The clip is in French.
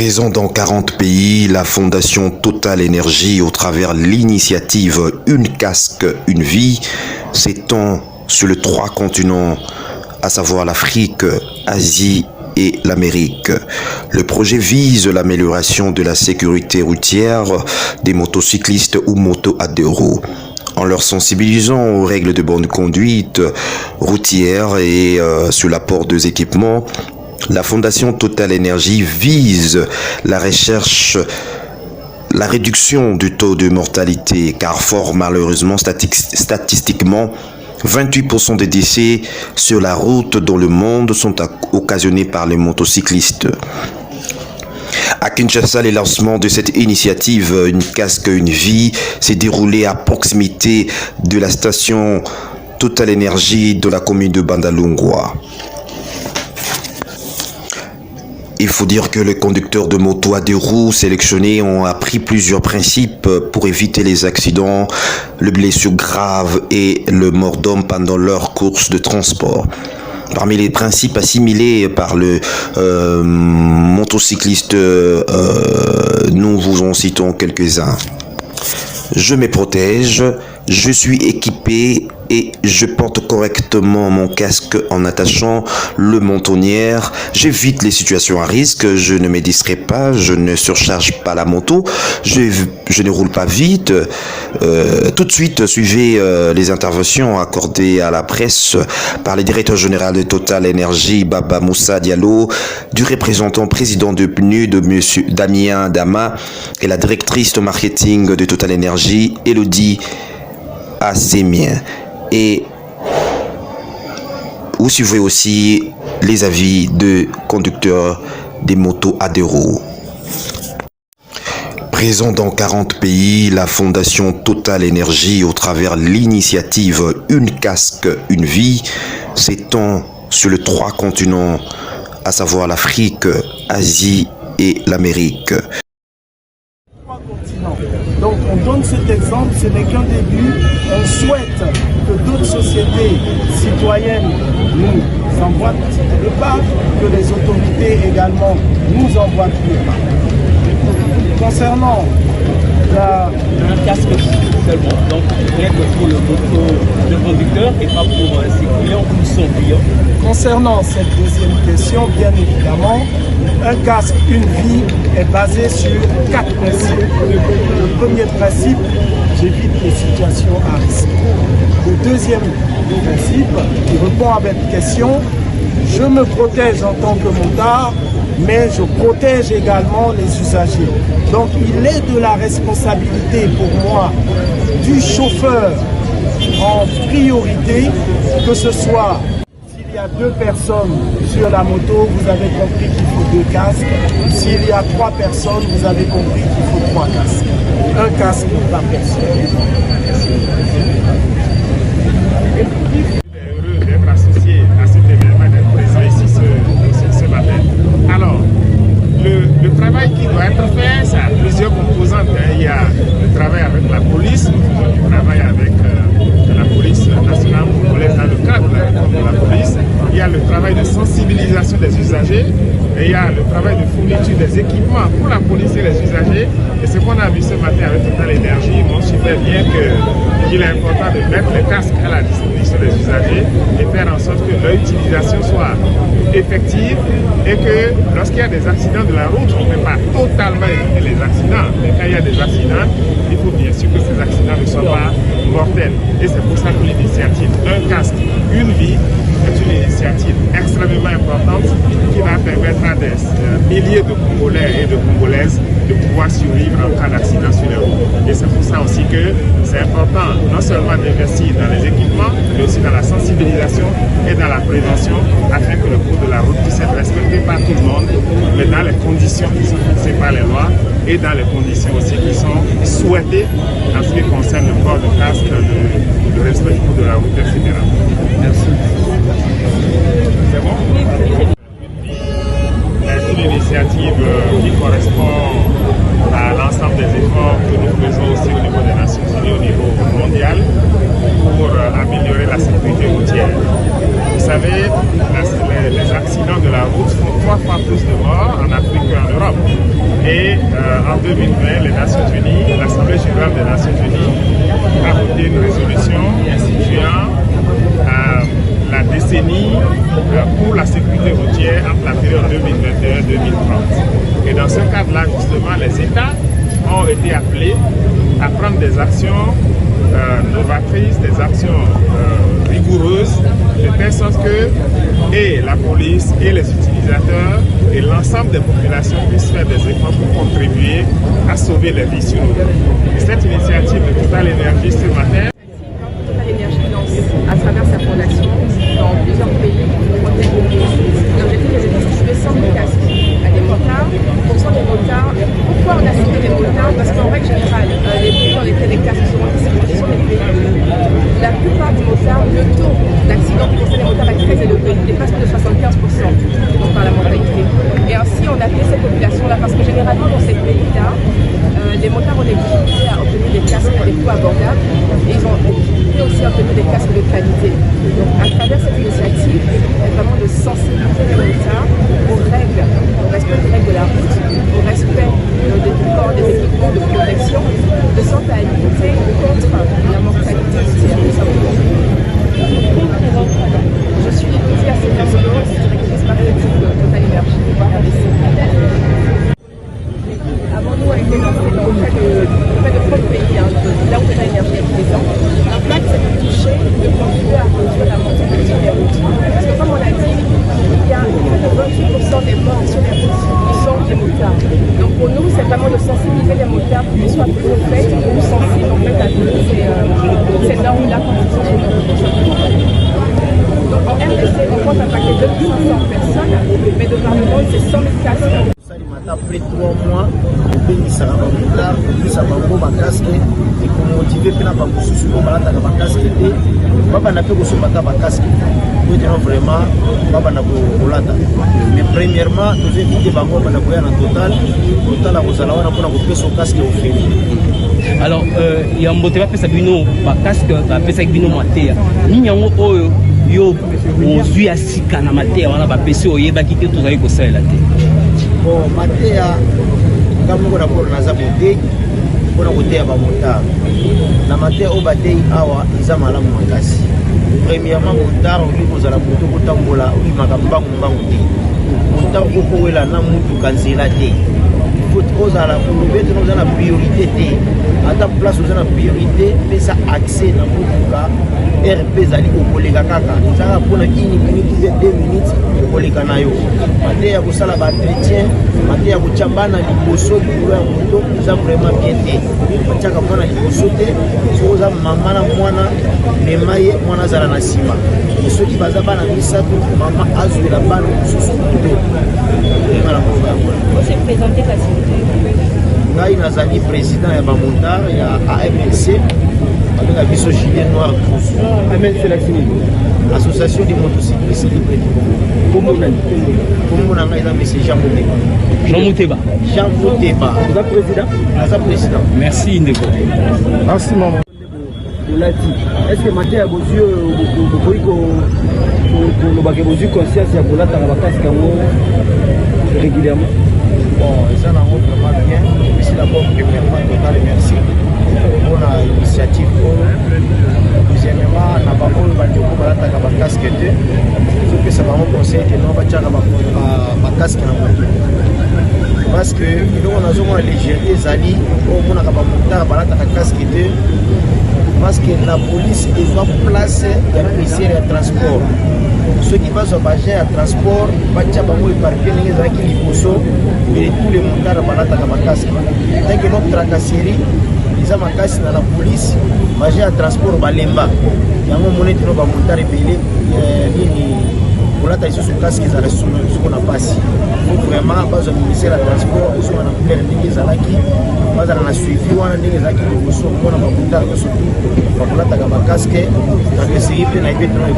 Présent dans 40 pays, la Fondation Total Energy, au travers l'initiative Une casque, une vie, s'étend sur les 3 continents, à savoir l'Afrique, l'Asie et l'Amérique. Le projet vise l'amélioration de la sécurité routière des motocyclistes ou motos à 2 roues, en leur sensibilisant aux règles de bonne conduite routière et sur l'apport des équipements. La Fondation Total Energy vise la recherche, la réduction du taux de mortalité, car fort malheureusement, statistiquement, 28% des décès sur la route dans le monde sont occasionnés par les motocyclistes. À Kinshasa, le lancement de cette initiative Une casque, une vie s'est déroulé à proximité de la station Total Energy de la commune de Bandalungwa. Il faut dire que les conducteurs de motos à 2 roues sélectionnés ont appris plusieurs principes pour éviter les accidents, les blessures graves et le mort d'homme pendant leur course de transport. Parmi les principes assimilés par le motocycliste, nous vous en citons quelques-uns. Je me protège, je suis équipé et je porte correctement mon casque en attachant le mentonnière. J'évite les situations à risque, je ne me distrais pas, je ne surcharge pas la moto, je ne roule pas vite. Tout de suite, suivez les interventions accordées à la presse par le directeur général de Total Energy, Baba Moussa Diallo, du représentant président de PNUD, Monsieur Damien Dama, et la directrice de marketing de Total Energy, Elodie Assemien. Et vous suivez aussi les avis de conducteurs des motos à 2 roues. Présent dans 40 pays, la Fondation Total Energy, au travers l'initiative Une casque, une vie, s'étend sur les 3 continents, à savoir l'Afrique, l'Asie et l'Amérique. Donc on donne cet exemple, ce n'est qu'un début. On souhaite que d'autres sociétés citoyennes nous envoient le pas, que les autorités également nous envoient le pas. Concernant un casque seulement, donc rien que pour le conducteur et pas pour ses clients ou son client. Concernant cette deuxième question, bien évidemment, un casque, une vie est basé sur 4 principes. Le premier principe, j'évite les situations à risque. Le deuxième principe, qui répond à votre question, je me protège en tant que motard, mais je protège également les usagers. Donc il est de la responsabilité pour moi du chauffeur en priorité, que ce soit s'il y a 2 personnes sur la moto, vous avez compris qu'il faut 2 casques. S'il y a 3 personnes, vous avez compris qu'il faut 3 casques. Un casque par personne. Heureux d'être associé à cet événement, d'être présent ici ce matin. Alors, le travail qui doit être fait, ça a plusieurs composantes. Il y a le travail avec la police, nous faisons du travail avec la police nationale congolaise dans le cadre de la réforme de la police. Il y a le travail de sensibilisation des usagers et il y a le travail de fourniture des équipements pour la police et les usagers. Et ce qu'on a vu ce matin avec Total Energy montre super bien qu'il est important de mettre les casques à la disposition des usagers et faire en sorte que leur utilisation soit effective et que lorsqu'il y a des accidents de la route, on ne peut pas totalement éviter les accidents. Mais quand il y a des accidents, il faut bien sûr que ces accidents ne soient pas mortels. Et c'est pour ça que l'initiative Un casque, une vie est une initiative extrêmement importante qui va permettre à des milliers de Congolais et de Congolaises de pouvoir survivre en cas d'accident sur les routes. Et c'est pour ça aussi que c'est important non seulement d'investir dans les équipements, mais aussi dans la sensibilisation et dans la prévention afin que le code de la route puisse être respecté par tout le monde, mais dans les conditions qui sont fixées par les lois et dans les conditions aussi qui sont souhaitées en ce qui concerne le port de casque, le respect du code de la route, etc. Merci. C'est bon? C'est une initiative qui correspond à l'ensemble des efforts que nous faisons aussi au niveau des Nations Unies, au niveau mondial, pour améliorer la sécurité routière. Vous savez, les accidents de la route font 3 fois plus de morts en Afrique qu'en Europe. en 2020, les Nations Unies, l'Assemblée générale des Nations Unies a voté une résolution instituant la décennie pour la sécurité routière entre la période 2021 et 2030. Et dans ce cadre-là, justement, les États ont été appelés à prendre des actions novatrices, des actions rigoureuses, de telle sorte que et la police et les utilisateurs et l'ensemble des populations puissent faire des efforts pour contribuer à sauver les vies sur nous. Et cette initiative de Total Énergie ce matin, Total Énergie lance à travers sa fondation dans plusieurs pays l'objectif est de distribuer 100 000 casques à des motards. Pour 100 000 motards, pourquoi on a cité les motards? Parce qu'en règle générale, les pays dans lesquels les casques seront distribués sont les pays. La plupart des motards, le taux d'accident qui concerne les motards est très élevé, il dépasse plus de 75% par la mortalité. Et ainsi, on a appelé cette population-là parce que généralement dans ces pays-là, les motards ont des difficultés à obtenir des casques à des coûts abordables et ils ont aussi obtenu des casques de qualité. Donc à travers cette initiative, c'est vraiment de sensibiliser les motards aux règles, au respect des règles de la route, au respect des corps, des équipements de protection, de sorte à lutter contre la mortalité routière. Je suis Lydia Senior-Solo, directrice marketing de Total Énergie RDC. Avant nous a été lancé auprès de 30 pays, là où Total Énergie est présent. L'impact, c'est de toucher, de contribuer à réduire la mortalité des routes. Parce que comme on l'a dit, il y a 28% des morts sur les routes qui sont des motards. Donc pour nous, c'est vraiment de sensibiliser les motards pour qu'ils soient plus au fait, plus sensibles en fait, à toutes ces normes-là qu'on utilise sur nos routes. Donc en RDC, on compte attaquer 2500 personnes, mais de par le monde, c'est 100 000 casques. Après 3 mois, on ça va tard, ça va beaucoup casque et pour motiver puis n'a pas sous balata ka casque et papa n'a pas sous balata ba casque. Nous disons vraiment papa n'a pas bolata. Mais premièrement, nous éviter bango na boya na total a kozala wana pona ko peso casque au fait. Alors il y a un moteur pesa bino ba casque ba pesa bino matea. Ni yango oyo yo ozui asika na matea wana ba pesa oyeba kite tozali ko sala te. Bon, matéa, comme nous avons na beauté, pour la beauté à Bamota. La matéa au bâté awa, ils ont mal à mon casse. Premièrement, Montard, on lui pose à la moto, au tambola, oui, ma gamba, Montard, au Koela, n'a moutou, cancelate. Il faut trop à la priorité, nous avons la priorité. À ta place, nous avons la priorité, mais ça accès dans Moutouka, RP Zali au collègue Kaka. Nous avons pour 1 minute, 2 minutes, au collègue Kanayo. Matéa, vous savez, l'entretien, Matéa, vous chambana, l'imposo, nous avons vraiment bien fait. Matéa, vous avez l'imposo, vous avez maman, moana, mais maïe, moana, zala na sima. Et ceux qui basent à la misato, maman, azou, la balle, sous son couteau. Vous êtes présenté facile. Ngai nazali président ya Bamontar ya AMLC avec la biso gilet noir rouge. AMLC la sini. Association des motocyclistes libres du Congo. Congo na ngai na monsieur Jean Mouteba. Jean Mouteba. Jean Mouteba. Vous êtes président? Vous êtes président. Merci Ndeko. Merci maman. Est-ce que Matéa vos yeux vos yeux conscience ya kolata na bakasi kango régulièrement? Bon, ça n'a vraiment bien. Ici d'abord, premièrement, Total merci pour l'initiative. Deuxièmement, on n'a pas eu de casque. Je peux savoir un conseil que nous avons casque. Parce que nous avons les légèreté Zali, on a un casque. Parce que la police est place d'un ministère de transport. Ceux qui passent au bagage à transport, mais tous les motards ont casque. Dès que notre tracasserie, ils ont un casque dans la police, bagage à transport, balemba. Il y a un moment où ils ont un montard épelé, pour la taille sur ce casque, ils ont ce qu'on a passé. Donc vraiment, base au ministère de transport, ils ont un père de Zalaki, base à la suivi, on a des acquis de Bousson, on a un montard, surtout, pour la taille à casque, dans le série, on a été dans les